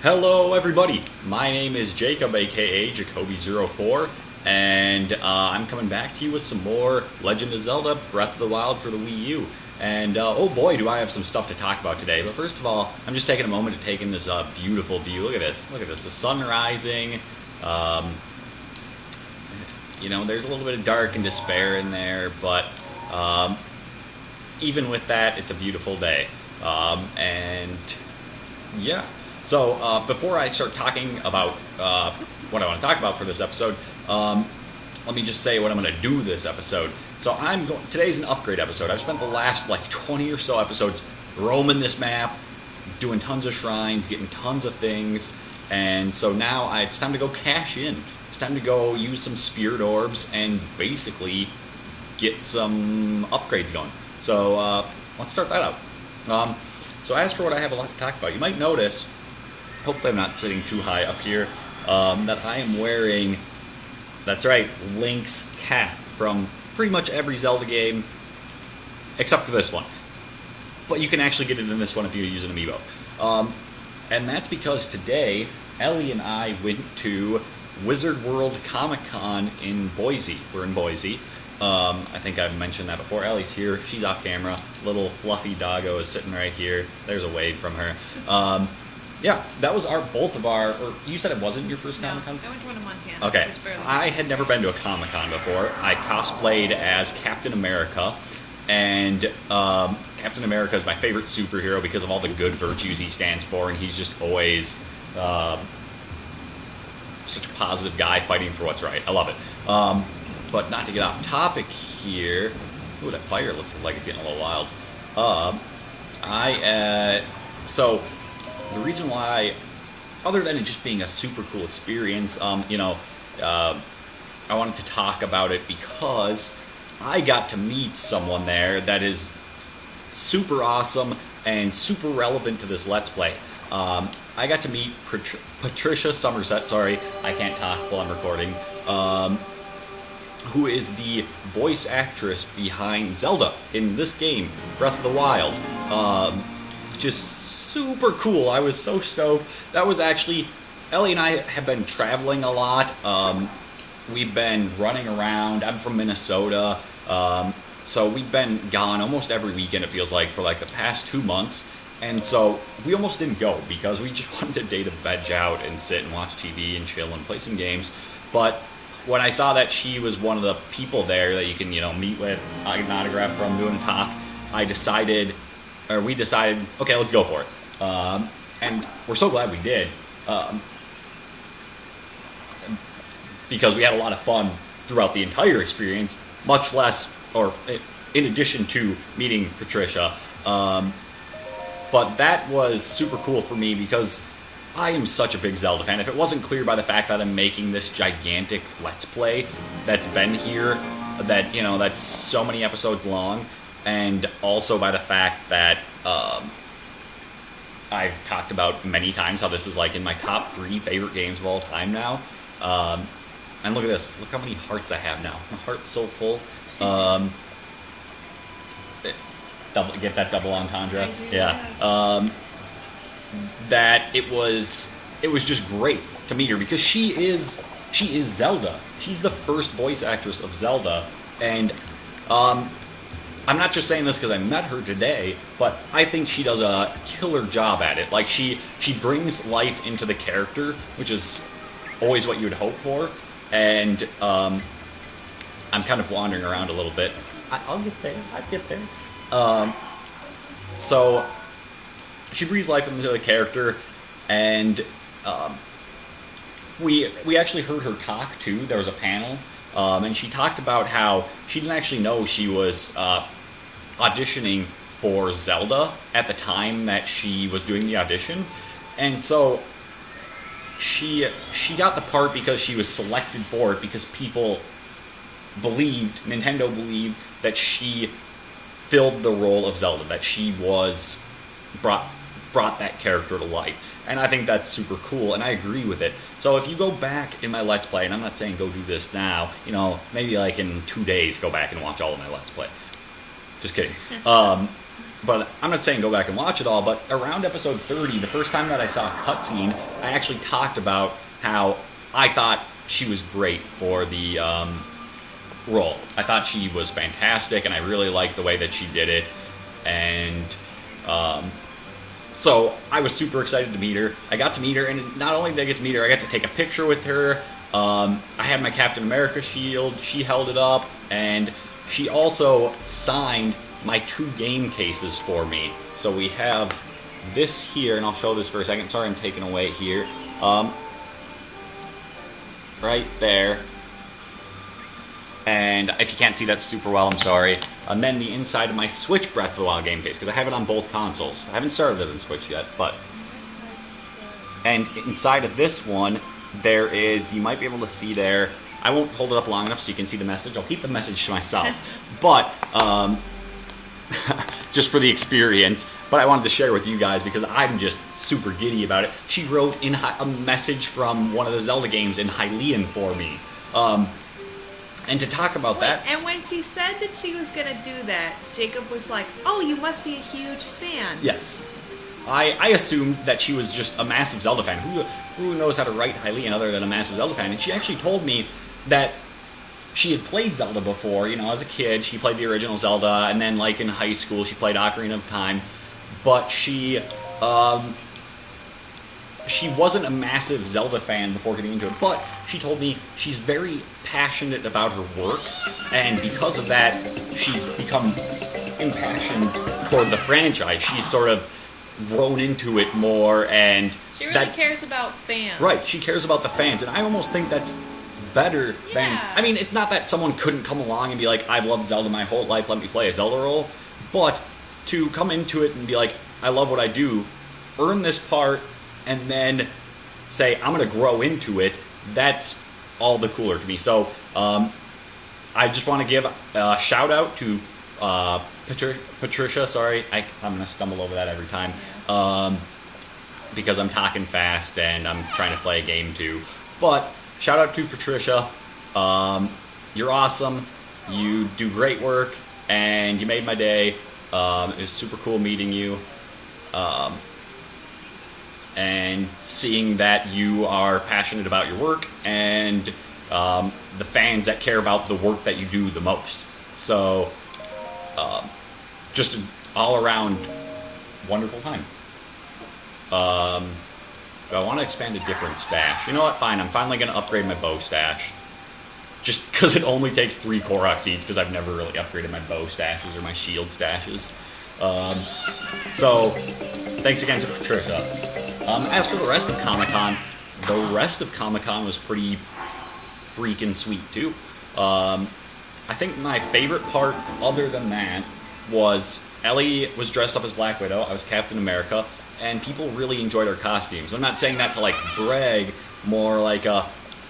Hello everybody, my name is Jacob aka Jacoby04 and I'm coming back to you with some more Legend of Zelda Breath of the Wild for the Wii U. And oh boy do I have some stuff to talk about today, but first of all I'm just taking a moment to take in this beautiful view. Look at this, the sun rising. There's a little bit of dark and despair in there, but even with that it's a beautiful day. So before I start talking about what I want to talk about for this episode, let me just say what I'm going to do this episode. So today's an upgrade episode. I've spent the last 20 or so episodes roaming this map, doing tons of shrines, getting tons of things, and so now it's time to go cash in. It's time to go use some spirit orbs and basically get some upgrades going. So let's start that out. So as for what I have a lot to talk about, you might notice, hopefully I'm not sitting too high up here, that I am wearing, that's right, Link's cap from pretty much every Zelda game, except for this one. But you can actually get it in this one if you use an amiibo. And that's because today, Ellie and I went to Wizard World Comic Con in Boise. We're in Boise. I think I've mentioned that before. Ellie's here. She's off camera. Little fluffy doggo is sitting right here. There's a wave from her. Yeah, that was both of our. Or you said it wasn't your first Comic Con? I went to one in Montana. Okay. I had never been to a Comic Con before. I cosplayed as Captain America, and Captain America is my favorite superhero because of all the good virtues he stands for, and he's just always such a positive guy fighting for what's right. I love it. But not to get off topic here. Ooh, that fire looks like it's getting a little wild. So the reason why, other than it just being a super cool experience, I wanted to talk about it because I got to meet someone there that is super awesome and super relevant to this Let's Play. I got to meet Patricia Summersett, sorry, I can't talk while I'm recording, who is the voice actress behind Zelda in this game, Breath of the Wild. Just super cool. I was so stoked. That was actually, Ellie and I have been traveling a lot. We've been running around. I'm from Minnesota. So we've been gone almost every weekend, it feels like, for the past 2 months. And so we almost didn't go because we just wanted a day to veg out and sit and watch TV and chill and play some games. But when I saw that she was one of the people there that you can, meet with, get an autograph from, doing a talk, we decided, okay, let's go for it. And we're so glad we did, because we had a lot of fun throughout the entire experience, much less, or in addition to meeting Patricia. But that was super cool for me because I am such a big Zelda fan. If it wasn't clear by the fact that I'm making this gigantic Let's Play that's been here, that's so many episodes long, and also by the fact that I've talked about many times how this is in my top 3 favorite games of all time now. And look at this. Look how many hearts I have now. My heart's so full. Get that double entendre. Yeah. That it was just great to meet her because she is Zelda. She's the first voice actress of Zelda, and I'm not just saying this because I met her today, but I think she does a killer job at it. She brings life into the character, which is always what you would hope for. And I'm kind of wandering around a little bit. I'll get there. So she breathes life into the character, and we actually heard her talk too. There was a panel, and she talked about how she didn't actually know she was auditioning for Zelda at the time that she was doing the audition, and so she got the part because she was selected for it because Nintendo believed that she filled the role of Zelda, that she was brought that character to life. And I think that's super cool, and I agree with it. So if you go back in my Let's Play, and I'm not saying go do this now, maybe in 2 days go back and watch all of my Let's Play. Just kidding. but I'm not saying go back and watch it all, but around episode 30, the first time that I saw a cutscene, I actually talked about how I thought she was great for the role. I thought she was fantastic, and I really liked the way that she did it. And so I was super excited to meet her. I got to meet her, and not only did I get to meet her, I got to take a picture with her. I had my Captain America shield. She held it up, and she also signed my 2 game cases for me. So we have this here, and I'll show this for a second. Sorry, I'm taking away here. Right there. And if you can't see that super well, I'm sorry. And then the inside of my Switch Breath of the Wild game case, because I have it on both consoles. I haven't started it on Switch yet, but... And inside of this one, there is, you might be able to see there, I won't hold it up long enough so you can see the message. I'll keep the message to myself. But, just for the experience. But I wanted to share with you guys because I'm just super giddy about it. She wrote in a message from one of the Zelda games in Hylian for me. And to talk about that... And when she said that she was going to do that, Jacob was like, oh, you must be a huge fan. Yes. I assumed that she was just a massive Zelda fan. Who knows how to write Hylian other than a massive Zelda fan? And she actually told me that she had played Zelda before. You know, as a kid, she played the original Zelda, and then, like, in high school, she played Ocarina of Time. But she wasn't a massive Zelda fan before getting into it, but she told me she's very passionate about her work, and because of that, she's become impassioned toward the franchise. She's sort of grown into it more, and she really cares about fans. Right, she cares about the fans, and I almost think that's better than... I mean, it's not that someone couldn't come along and be like, I've loved Zelda my whole life, let me play a Zelda role, but to come into it and be like, I love what I do, earn this part, and then say, I'm going to grow into it, that's all the cooler to me. So, I just want to give a shout out to Patricia, sorry, I'm going to stumble over that every time, because I'm talking fast and I'm trying to play a game too. But, shout out to Patricia, you're awesome, you do great work, and you made my day. It was super cool meeting you. And seeing that you are passionate about your work and the fans that care about the work that you do the most. So, just an all-around wonderful time. I want to expand a different stash. You know what? Fine. I'm finally going to upgrade my bow stash. Just because it only takes 3 Korok seeds, because I've never really upgraded my bow stashes or my shield stashes. So, thanks again to Patricia. As for the rest of Comic-Con, was pretty freaking sweet, too. I think my favorite part, other than that, was Ellie was dressed up as Black Widow, I was Captain America, and people really enjoyed our costumes. I'm not saying that to, like, brag, more like,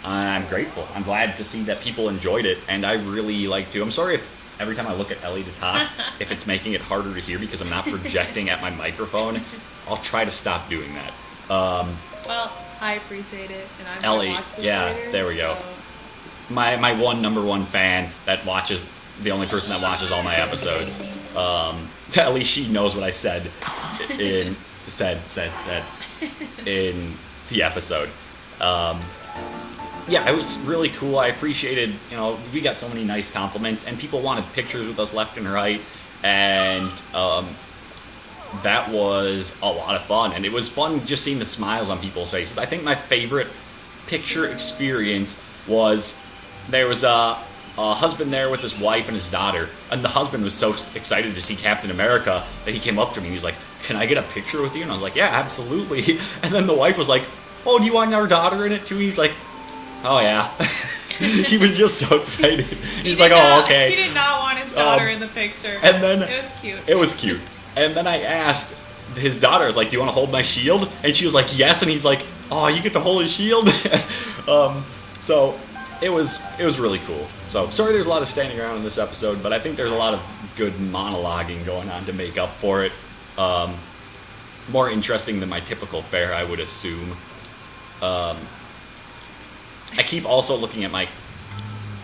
I'm grateful. I'm glad to see that people enjoyed it, and I really like to. I'm sorry if every time I look at Ellie to talk, if it's making it harder to hear because I'm not projecting at my microphone. I'll try to stop doing that. Well, I appreciate it, and I'm Ellie, going to watch this yeah, later, there we go. My number one fan that watches, the only person that watches all my episodes. At least she knows what I said in in the episode. Yeah, it was really cool. I appreciated, we got so many nice compliments, and people wanted pictures with us left and right, and that was a lot of fun, and it was fun just seeing the smiles on people's faces. I think my favorite picture experience was there was a husband there with his wife and his daughter, and the husband was so excited to see Captain America that he came up to me and he was like, "Can I get a picture with you?" And I was like, "Yeah, absolutely." And then the wife was like, "Oh, do you want our daughter in it too?" He's like, "Oh yeah." He was just so excited. He's like, "Oh, okay." He did not want his daughter in the picture. And then it was cute. It was cute. And then I asked his daughter, I was like, "Do you want to hold my shield?" And she was like, "Yes." And he's like, "Oh, you get to hold his shield." So it was really cool. So sorry, there's a lot of standing around in this episode, but I think there's a lot of good monologuing going on to make up for it. More interesting than my typical fare, I would assume. I keep also looking at my...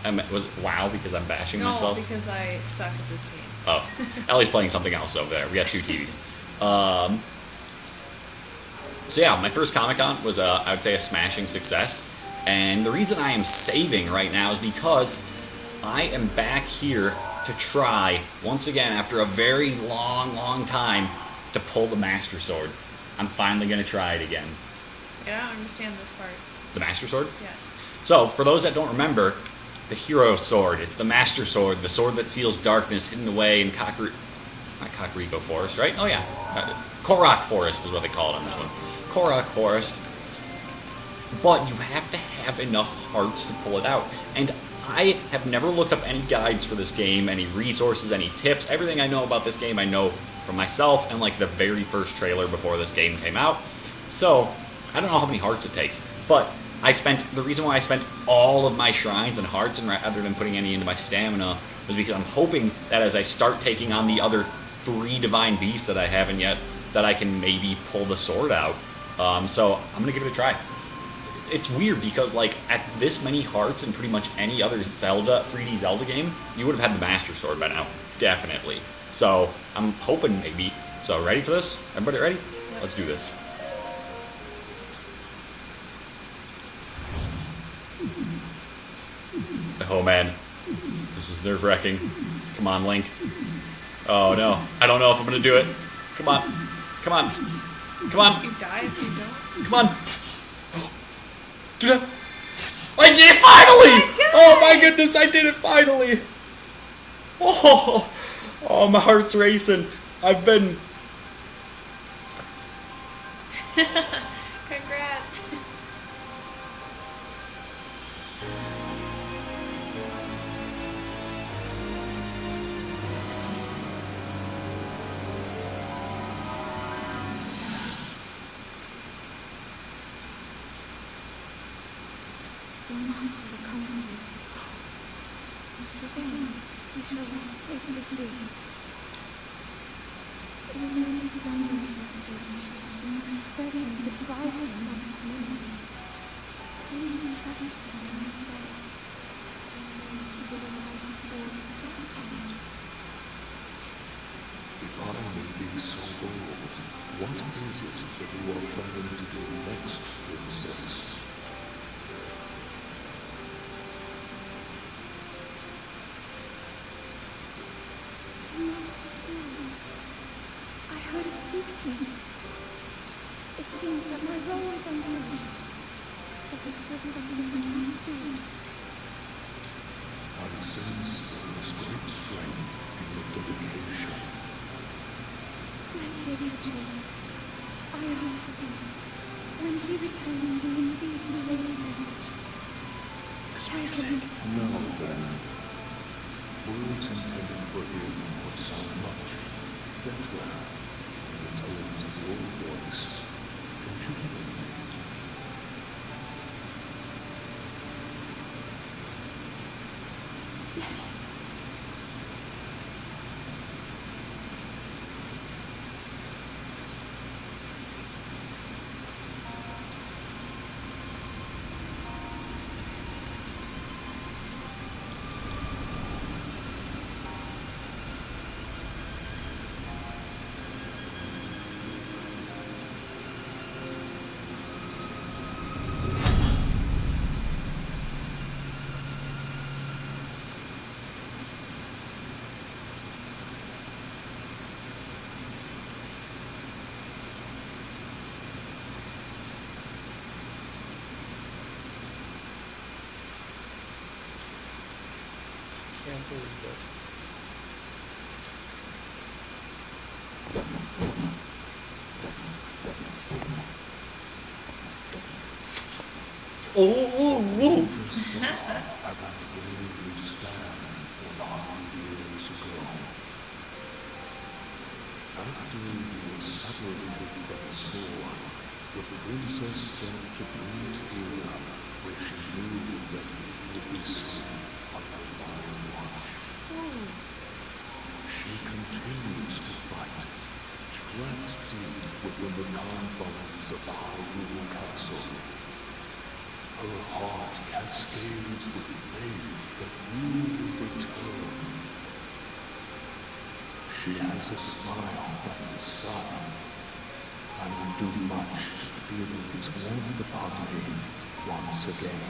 Was it WoW because I'm bashing myself? No, because I suck at this game. Oh, Ellie's playing something else over there. We got 2 TVs. So yeah, my first Comic-Con was, I would say, a smashing success. And the reason I am saving right now is because I am back here to try, once again, after a very long time, to pull the Master Sword. I'm finally going to try it again. Yeah, I don't understand this part. The Master Sword? Yes. So, for those that don't remember, the Hero Sword, it's the Master Sword, the sword that seals darkness hidden away in not Kakariko Forest, right? Oh yeah, Korok Forest is what they call it on this one. Korok Forest. But you have to have enough hearts to pull it out. And I have never looked up any guides for this game, any resources, any tips. Everything I know about this game I know from myself and like the very first trailer before this game came out. So, I don't know how many hearts it takes. But the reason why I spent all of my shrines and hearts and rather than putting any into my stamina was because I'm hoping that as I start taking on the other 3 divine beasts that I haven't yet, that I can maybe pull the sword out. So I'm going to give it a try. It's weird because like at this many hearts in pretty much any other 3D Zelda game, you would have had the Master Sword by now. Definitely. So I'm hoping maybe. So ready for this? Everybody ready? Yep. Let's do this. Oh man, this is nerve-wracking. Come on, Link. Oh no, I don't know if I'm gonna do it. Come on, come on, come on. You die if you don't. Come on. Do that. I did it finally! Oh my goodness, I did it finally! Oh, my heart's racing. I've been... Congrats. Your master will come for you. Until then, you shall rest safely free. Although this land of restoration will most certainly deprive him of his memories, please trust him when I say he will arrive before you get home. If I may be so bold, what is it that you are planning to do next, Princess? I heard it speak to me. It seems that my role is unfinished. But there's still something I must do. I sense there is great strength in your dedication. My dear Patricia, I ask thee, when he returns, can you please relay his message? Tell him. Now then, words intended for him would sound much better in the tones of your voice, don't you think? Yes. Can't believe it. Oh, oh, oh. About where you stand 100 years ago. After you were separated from the sword, the princess started to breed here, where she knew that you would be safe under my watch. She continues to fight, trapped deep within the confines of the Hyrule Castle. Her heart cascades with faith that you will return. She has a smile like the sun. I would do much to feel its warmth upon me once again.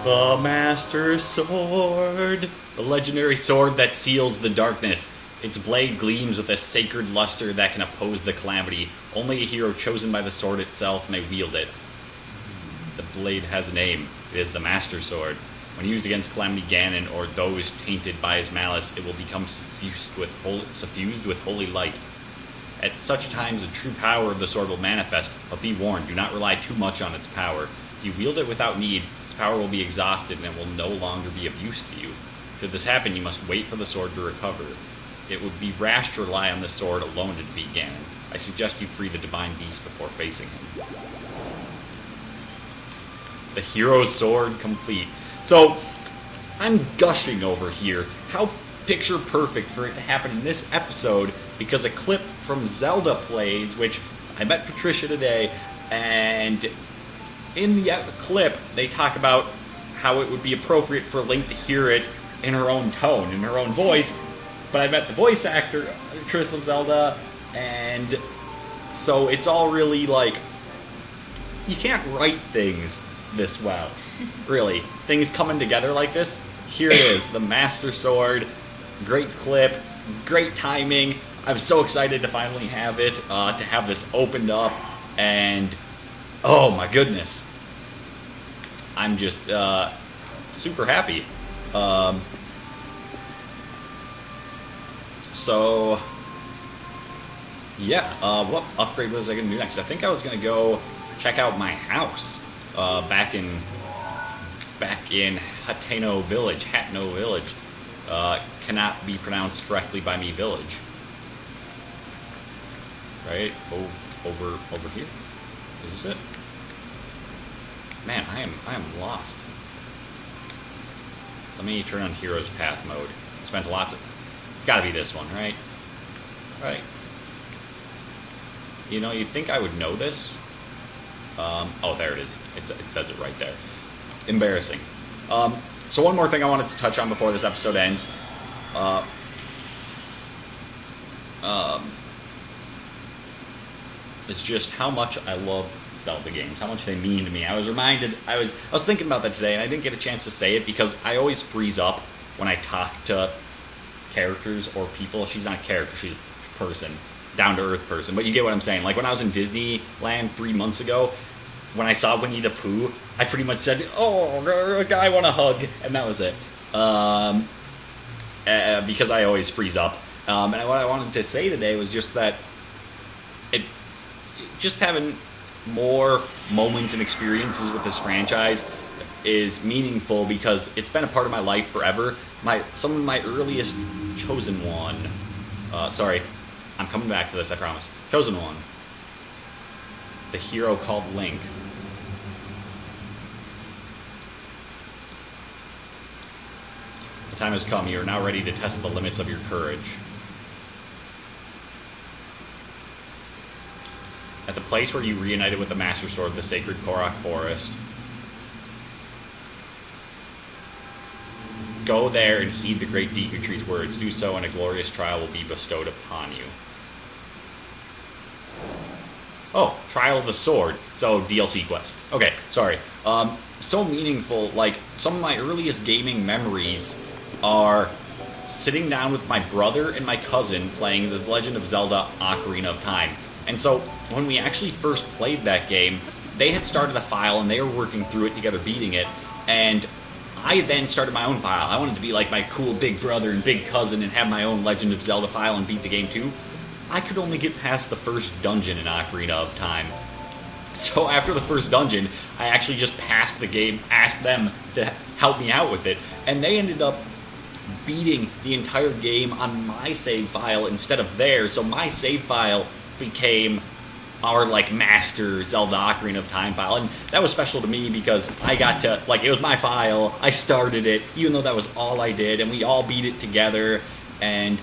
The Master Sword! The legendary sword that seals the darkness. Its blade gleams with a sacred luster that can oppose the calamity. Only a hero chosen by the sword itself may wield it. The blade has a name. It is the Master Sword. When used against Calamity Ganon or those tainted by his malice, it will become suffused with holy light. At such times, the true power of the sword will manifest, but be warned, do not rely too much on its power. If you wield it without need, its power will be exhausted and it will no longer be of use to you. Should this happen, you must wait for the sword to recover. It would be rash to rely on the sword alone to defeat Ganon. I suggest you free the Divine Beast before facing him. The Hero's Sword complete. So, I'm gushing over here. How picture perfect for it to happen in this episode, because a clip from Zelda plays, which I met Patricia today, and in the clip, they talk about how it would be appropriate for Link to hear it in her own tone, in her own voice. But I met the voice actor, Patricia of Zelda, and so it's all really like, you can't write things this well. Really. Things coming together like this. Here it is, the Master Sword. Great clip, great timing. I'm so excited to finally have it, to have this opened up, and oh my goodness. I'm just super happy. So, yeah, what upgrade was I going to do next? I think I was going to go check out my house back in Hateno Village. Cannot be pronounced correctly by me, village. Right? Over here? Is this it? Man, I am lost. Let me turn on Hero's Path mode. I spent lots of... It's gotta be this one, right? Right. You know, you'd think I would know this. Oh, there it is. It says it right there. Embarrassing. So one more thing I wanted to touch on before this episode ends. It's just how much I love Zelda games, how much they mean to me. I was thinking about that today, and I didn't get a chance to say it because I always freeze up when I talk to characters or people. She's not a character, she's a person, down-to-earth person, but you get what I'm saying. Like when I was in Disneyland 3 months ago, when I saw Winnie the Pooh, I pretty much said, "Oh, I want a hug," and that was it. Because I always freeze up. And what I wanted to say today was just that just having more moments and experiences with this franchise is meaningful because it's been a part of my life forever. Some of my earliest Chosen One. Sorry, I'm coming back to this, I promise. Chosen One. The hero called Link. The time has come. You are now ready to test the limits of your courage. At the place where you reunited with the Master Sword, the sacred Korok Forest, go there and heed the great Deku Tree's words. Do so, and a glorious trial will be bestowed upon you. Oh, Trial of the Sword. So, DLC quest. Okay, sorry. So meaningful. Like, some of my earliest gaming memories are sitting down with my brother and my cousin playing The Legend of Zelda Ocarina of Time. And so, when we actually first played that game, they had started a file and they were working through it together, beating it. And I then started my own file. I wanted to be like my cool big brother and big cousin and have my own Legend of Zelda file and beat the game too. I could only get past the first dungeon in Ocarina of Time. So after the first dungeon, I actually just passed the game, asked them to help me out with it, and they ended up beating the entire game on my save file instead of theirs. So my save file became our master Zelda Ocarina of Time file, and that was special to me because I got to, it was my file, I started it, even though that was all I did, and we all beat it together, and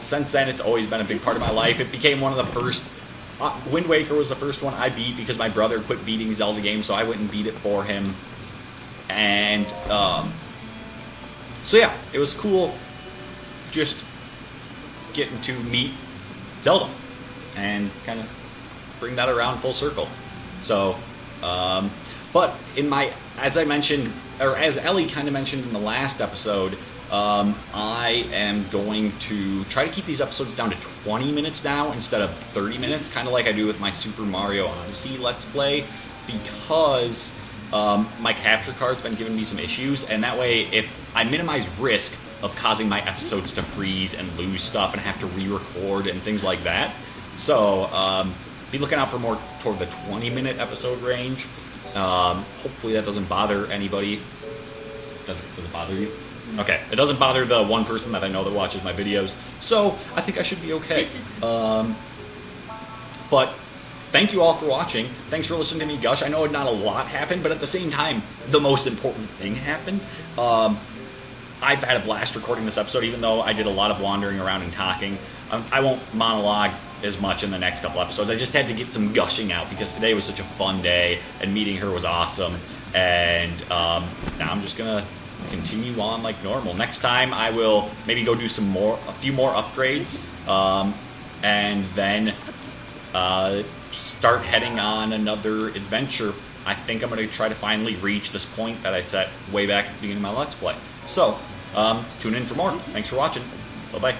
since then it's always been a big part of my life. It became one of the first Wind Waker was the first one I beat because my brother quit beating Zelda games, so I went and beat it for him. And so yeah, it was cool just getting to meet Zelda and kind of bring that around full circle. So, but as I mentioned, or as Ellie kind of mentioned in the last episode, I am going to try to keep these episodes down to 20 minutes now instead of 30 minutes, kind of like I do with my Super Mario Odyssey Let's Play, because my capture card's been giving me some issues, and that way, if I minimize risk of causing my episodes to freeze and lose stuff and have to re-record and things like that. So, be looking out for more toward the 20-minute episode range. Hopefully that doesn't bother anybody. Does it bother you? Okay, it doesn't bother the one person that I know that watches my videos, so I think I should be okay. But thank you all for watching. Thanks for listening to me gush. I know not a lot happened, but at the same time, the most important thing happened. I've had a blast recording this episode, even though I did a lot of wandering around and talking. I won't monologue as much in the next couple episodes. I just had to get some gushing out because today was such a fun day, and meeting her was awesome. And now I'm just gonna continue on like normal. Next time I will maybe go do a few more upgrades, and then start heading on another adventure. I think I'm going to try to finally reach this point that I set way back at the beginning of my Let's Play. So, tune in for more. Thanks for watching. Bye-bye.